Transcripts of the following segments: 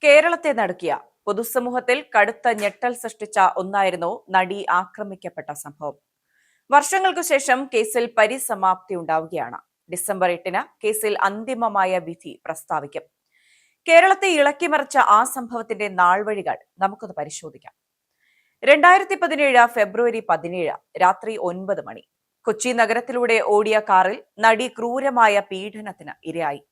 കേരളത്തെ നടുക്കിയ പൊതുസമൂഹത്തിൽ കടുത്ത ഞെട്ടൽ സൃഷ്ടിച്ച ഒന്നായിരുന്നു നടി ആക്രമിക്കപ്പെട്ട സംഭവം. വർഷങ്ങൾക്കു ശേഷം കേസിൽ പരിസമാപ്തി ഉണ്ടാവുകയാണ്. ഡിസംബർ 8-ന് കേസിൽ അന്തിമമായ വിധി പ്രസ്താവിക്കും. കേരളത്തെ ഇളക്കിമറിച്ച ആ സംഭവത്തിന്റെ നാൾവഴികൾ നമുക്കൊന്ന് പരിശോധിക്കാം. 2017 ഫെബ്രുവരി 17 രാത്രി 9 മണി കൊച്ചി നഗരത്തിലൂടെ ഓടിയ കാറിൽ നടി ക്രൂരമായ പീഡനത്തിന് ഇരയായി.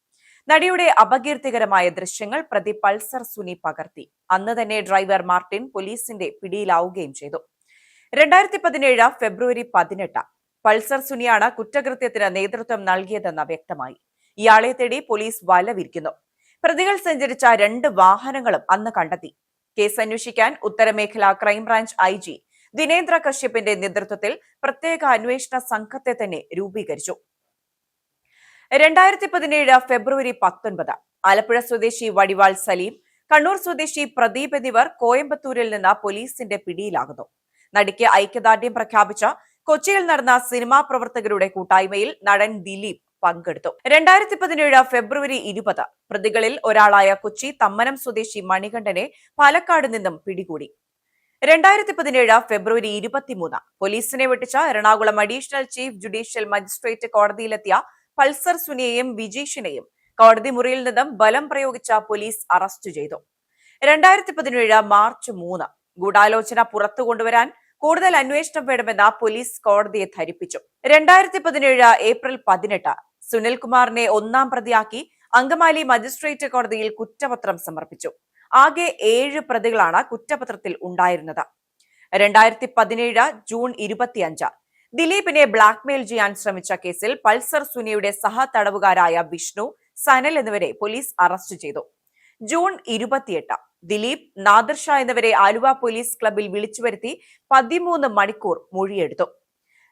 നടിയുടെ അപകീർത്തികരമായ ദൃശ്യങ്ങൾ പ്രതി പൾസർ സുനി പകർത്തി. അന്ന് തന്നെ ഡ്രൈവർ മാർട്ടിൻ പോലീസിന്റെ പിടിയിലാവുകയും ചെയ്തു. 2017 ഫെബ്രുവരി 18 പൾസർ സുനിയാണ് കുറ്റകൃത്യത്തിന് നേതൃത്വം നൽകിയതെന്ന് വ്യക്തമായി. ഇയാളെ തേടി പോലീസ് വല വിരിക്കുന്നു. പ്രതികൾ സഞ്ചരിച്ച 2 വാഹനങ്ങളും അന്ന് കണ്ടെത്തി. കേസ് അന്വേഷിക്കാൻ ഉത്തരമേഖല ക്രൈംബ്രാഞ്ച് IG ദിനേന്ദ്ര കശ്യപിന്റെ നേതൃത്വത്തിൽ പ്രത്യേക അന്വേഷണ സംഘത്തെ തന്നെ രൂപീകരിച്ചു. 2017 ഫെബ്രുവരി 19 ആലപ്പുഴ സ്വദേശി വടിവാൾ സലീം, കണ്ണൂർ സ്വദേശി പ്രദീപ് എന്നിവർ കോയമ്പത്തൂരിൽ നിന്ന് പോലീസിന്റെ പിടിയിലാകുന്നു. നടിക്ക് ഐക്യദാർഢ്യം പ്രഖ്യാപിച്ച കൊച്ചിയിൽ നടന്ന സിനിമാ പ്രവർത്തകരുടെ കൂട്ടായ്മയിൽ നടൻ ദിലീപ് പങ്കെടുത്തു. 2017 ഫെബ്രുവരി 20 പ്രതികളിൽ ഒരാളായ കൊച്ചി തമ്മനം സ്വദേശി മണികണ്ഠനെ പാലക്കാട് നിന്നും പിടികൂടി. 2017 ഫെബ്രുവരി 23 പോലീസിനെ വെട്ടിച്ച Ernakulam additional chief judicial magistrate കോടതിയിലെത്തിയ പൾസർ സുനിയെയും വിജീഷിനെയും കോടതി മുറിയിൽ നിന്നും ബലം പ്രയോഗിച്ച പോലീസ് അറസ്റ്റ് ചെയ്തു. 2017 മാർച്ച് 3 ഗൂഢാലോചന പുറത്തു കൊണ്ടുവരാൻ കൂടുതൽ അന്വേഷണം വേണമെന്ന് പോലീസ് കോടതിയെ ധരിപ്പിച്ചു. 2017 ഏപ്രിൽ 18 സുനിൽകുമാറിനെ 1-ാം പ്രതിയാക്കി അങ്കമാലി മജിസ്ട്രേറ്റ് കോടതിയിൽ കുറ്റപത്രം സമർപ്പിച്ചു. ആകെ 7 പ്രതികളാണ് കുറ്റപത്രത്തിൽ ഉണ്ടായിരുന്നത്. 2017 ജൂൺ 25 ദിലീപിനെ ബ്ലാക്ക്മെയിൽ ചെയ്യാൻ ശ്രമിച്ച കേസിൽ പൾസർ സുനിയുടെ സഹതടവുകാരായ വിഷ്ണു, സനൽ എന്നിവരെ പോലീസ് അറസ്റ്റ് ചെയ്തു. ജൂൺ 28 ദിലീപ്, നാദിർ ഷാ എന്നിവരെ ആലുവ പോലീസ് ക്ലബിൽ വിളിച്ചുവരുത്തി 13 മണിക്കൂർ മൊഴിയെടുത്തു.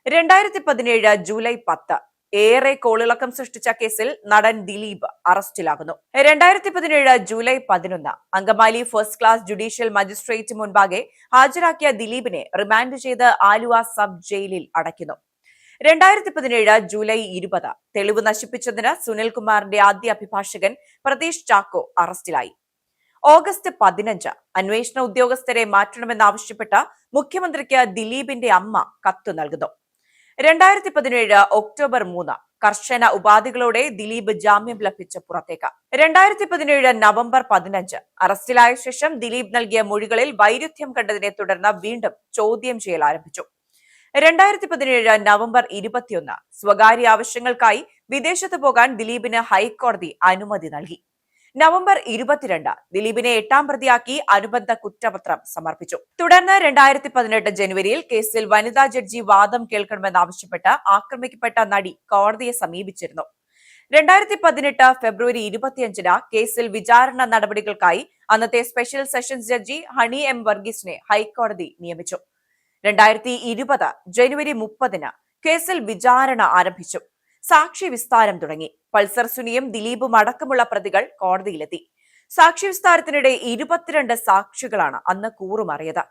2017 ജൂലൈ 10 ഏറെ കോളിളക്കം സൃഷ്ടിച്ച കേസിൽ നടൻ ദിലീപ് അറസ്റ്റിലാകുന്നു. 2017 July 11 Angamaly first class judicial magistrate മുൻപാകെ ഹാജരാക്കിയ ദിലീപിനെ റിമാൻഡ് ചെയ്ത് ആലുവ സബ് ജയിലിൽ അടയ്ക്കുന്നു. 2017 ജൂലൈ 20 തെളിവ് നശിപ്പിച്ചതിന് സുനിൽകുമാറിന്റെ ആദ്യ അഭിഭാഷകൻ പ്രതീഷ് ചാക്കോ അറസ്റ്റിലായി. ഓഗസ്റ്റ് 15 അന്വേഷണ ഉദ്യോഗസ്ഥരെ മാറ്റണമെന്നാവശ്യപ്പെട്ട് മുഖ്യമന്ത്രിക്ക് ദിലീപിന്റെ അമ്മ കത്ത് നൽകുന്നു. 2017 ഒക്ടോബർ 3 കർശന ഉപാധികളോടെ ദിലീപ് ജാമ്യം ലഭിച്ച് പുറത്തേക്ക്. 2017 നവംബർ 15 അറസ്റ്റിലായ ശേഷം ദിലീപ് നൽകിയ മൊഴികളിൽ വൈരുദ്ധ്യം കണ്ടതിനെ തുടർന്ന് വീണ്ടും ചോദ്യം ചെയ്യൽ ആരംഭിച്ചു. 2017 നവംബർ 21 സ്വകാര്യ ആവശ്യങ്ങൾക്കായി വിദേശത്ത് പോകാൻ ദിലീപിന് ഹൈക്കോടതി അനുമതി നൽകി. നവംബർ 22 ദിലീപിനെ 8-ാം പ്രതിയാക്കി അനുബന്ധ കുറ്റപത്രം സമർപ്പിച്ചു. തുടർന്ന് 2018 ജനുവരിയിൽ കേസിൽ വനിതാ ജഡ്ജി വാദം കേൾക്കണമെന്നാവശ്യപ്പെട്ട് ആക്രമിക്കപ്പെട്ട നടി കോടതിയെ സമീപിച്ചിരുന്നു. 2018 ഫെബ്രുവരി 25 കേസിൽ വിചാരണ നടപടികൾക്കായി അന്നത്തെ special sessions judge honey M വർഗീസിനെ ഹൈക്കോടതി നിയമിച്ചു. 2020 ജനുവരി 30 കേസിൽ വിചാരണ ആരംഭിച്ചു. സാക്ഷി വിസ്താരം തുടങ്ങി. പൾസർ സുനിയും ദിലീപും അടക്കമുള്ള പ്രതികൾ കോടതിയിലെത്തി. സാക്ഷി വിസ്താരത്തിനിടെ 22 സാക്ഷികളാണ് അന്ന് കൂറുമാറിയത്.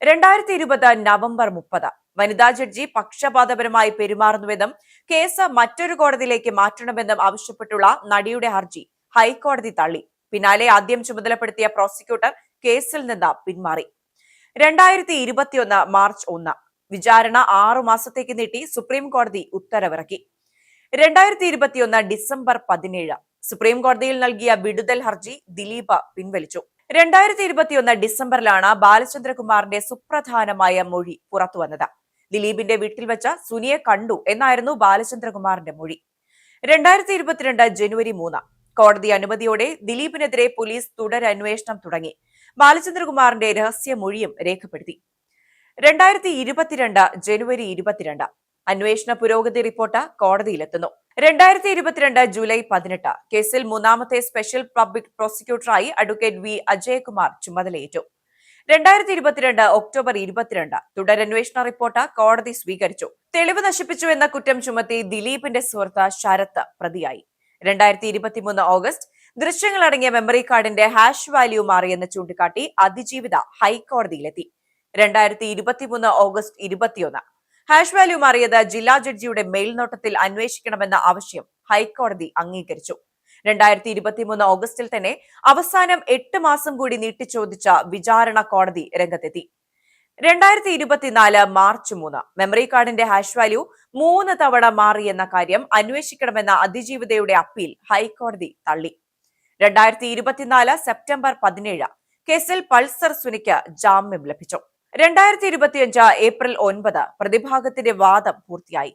2020 നവംബർ 30 വനിതാ ജഡ്ജി പക്ഷപാതപരമായി പെരുമാറുന്നുവെന്നും കേസ് മറ്റൊരു കോടതിയിലേക്ക് മാറ്റണമെന്നും ആവശ്യപ്പെട്ടുള്ള നടിയുടെ ഹർജി ഹൈക്കോടതി തള്ളി. പിന്നാലെ ആദ്യം ചുമതലപ്പെടുത്തിയ പ്രോസിക്യൂട്ടർ കേസിൽ നിന്ന് പിന്മാറി. 2021 മാർച്ച് 1 വിചാരണ 6 മാസത്തേക്ക് നീട്ടി സുപ്രീം കോടതി ഉത്തരവിറക്കി. 2021 ഡിസംബർ 17 സുപ്രീം കോടതിയിൽ നൽകിയ വിടുതൽ ഹർജി ദിലീപ് പിൻവലിച്ചു. 2021 ഡിസംബറിലാണ് ബാലചന്ദ്രകുമാറിന്റെ സുപ്രധാനമായ മൊഴി പുറത്തുവന്നത്. ദിലീപിന്റെ വീട്ടിൽ വെച്ച് സുനിയെ കണ്ടു എന്നായിരുന്നു ബാലചന്ദ്രകുമാറിന്റെ മൊഴി. 2022 ജനുവരി 3 കോടതി അനുമതിയോടെ ദിലീപിനെതിരെ പോലീസ് തുടരന്വേഷണം തുടങ്ങി. ബാലചന്ദ്രകുമാറിന്റെ രഹസ്യ മൊഴിയും രേഖപ്പെടുത്തി. 2022 ജനുവരി 22 അന്വേഷണ പുരോഗതി റിപ്പോർട്ട് കോടതിയിലെത്തുന്നു. 2022 ജൂലൈ 18 കേസിൽ 3-ാമത്തെ സ്പെഷ്യൽ പബ്ലിക് പ്രോസിക്യൂട്ടറായി അഡ്വക്കേറ്റ് വി അജയകുമാർ ചുമതലയേറ്റു. 2022 ഒക്ടോബർ 22 തുടരന്വേഷണ റിപ്പോർട്ട് കോടതി സ്വീകരിച്ചു. തെളിവ് നശിപ്പിച്ചു എന്ന കുറ്റം ചുമത്തി ദിലീപിന്റെ സുഹൃത്ത് ശരത്ത് പ്രതിയായി. 2023 ഓഗസ്റ്റ് ദൃശ്യങ്ങളടങ്ങിയ മെമ്മറി കാർഡിന്റെ ഹാഷ് വാല്യൂ മാറിയെന്ന് ചൂണ്ടിക്കാട്ടി അതിജീവിത ഹൈക്കോടതിയിലെത്തി. 2023 ഓഗസ്റ്റ് 21 ഹാഷ് വാല്യൂ മാറിയത് ജില്ലാ ജഡ്ജിയുടെ മേൽനോട്ടത്തിൽ അന്വേഷിക്കണമെന്ന ആവശ്യം ഹൈക്കോടതി അംഗീകരിച്ചു. 2023 ഓഗസ്റ്റിൽ തന്നെ അവസാനം 8 മാസം കൂടി നീട്ടിച്ചോദിച്ച വിചാരണ കോടതി രംഗത്തെത്തി. 2024 മാർച്ച് 3 മെമ്മറി കാർഡിന്റെ ഹാഷ് വാല്യൂ 3 തവണ മാറിയെന്ന കാര്യം അന്വേഷിക്കണമെന്ന അതിജീവിതയുടെ അപ്പീൽ ഹൈക്കോടതി തള്ളി. 2024 സെപ്റ്റംബർ 17 കേസിൽ പൾസർ സുനിക്ക് ജാമ്യം ലഭിച്ചു. 2025 ഏപ്രിൽ 9 പ്രതിഭാഗത്തിന്റെ വാദം പൂർത്തിയായി.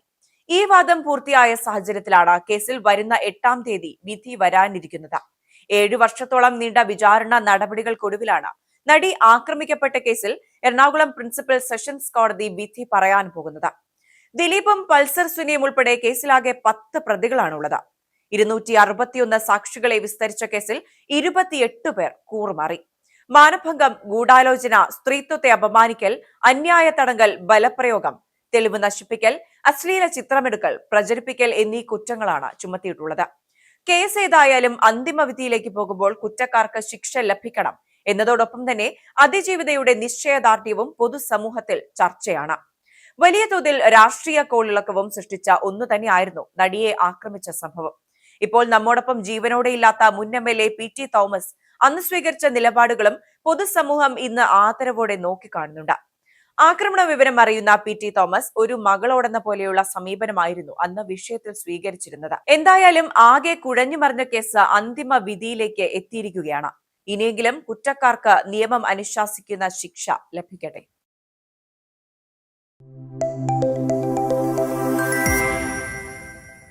ഈ വാദം പൂർത്തിയായ സാഹചര്യത്തിലാണ് കേസിൽ വരുന്ന 8-ാം തീയതി വിധി വരാനിരിക്കുന്നത്. 7 വർഷത്തോളം നീണ്ട വിചാരണ നടപടികൾക്കൊടുവിലാണ് നടി ആക്രമിക്കപ്പെട്ട കേസിൽ എറണാകുളം പ്രിൻസിപ്പൽ സെഷൻസ് കോടതി വിധി പറയാൻ പോകുന്നത്. ദിലീപും പൾസർ സുനിയും ഉൾപ്പെടെ കേസിലാകെ 10 പ്രതികളാണുള്ളത്. 261 സാക്ഷികളെ വിസ്തരിച്ച കേസിൽ 28 പേർ കൂറുമാറി. മാനഭംഗം, ഗൂഢാലോചന, സ്ത്രീത്വത്തെ അപമാനിക്കൽ, അന്യായ തടങ്കൽ, ബലപ്രയോഗം, തെളിവ് നശിപ്പിക്കൽ, അശ്ലീല ചിത്രമെടുക്കൽ, പ്രചരിപ്പിക്കൽ എന്നീ കുറ്റങ്ങളാണ് ചുമത്തിയിട്ടുള്ളത്. കേസ് ഏതായാലും അന്തിമ വിധിയിലേക്ക് പോകുമ്പോൾ കുറ്റക്കാർക്ക് ശിക്ഷ ലഭിക്കണം എന്നതോടൊപ്പം തന്നെ അതിജീവിതയുടെ നിശ്ചയദാർഢ്യവും പൊതുസമൂഹത്തിൽ ചർച്ചയാണ്. വലിയ തോതിൽ രാഷ്ട്രീയ കോളിളക്കവും സൃഷ്ടിച്ച ഒന്നു തന്നെയായിരുന്നു നടിയെ ആക്രമിച്ച സംഭവം. ഇപ്പോൾ നമ്മോടൊപ്പം ജീവനോടെയില്ലാത്ത മുൻ MLA PT തോമസ് അന്ന് സ്വീകരിച്ച നിലപാടുകളും പൊതുസമൂഹം ഇന്ന് ആദരവോടെ നോക്കിക്കാണുന്നുണ്ട്. ആക്രമണ വിവരം അറിയുന്ന PT തോമസ് ഒരു മകളോടെന്ന പോലെയുള്ള സമീപനമായിരുന്നു അന്ന് വിഷയത്തിൽ സ്വീകരിച്ചിരുന്നത്. എന്തായാലും ആകെ കുഴഞ്ഞുമറിഞ്ഞ കേസ് അന്തിമ വിധിയിലേക്ക് എത്തിയിരിക്കുകയാണ്. ഇനിയെങ്കിലും കുറ്റക്കാർക്ക് നിയമം അനുശാസിക്കുന്ന ശിക്ഷ ലഭിക്കട്ടെ.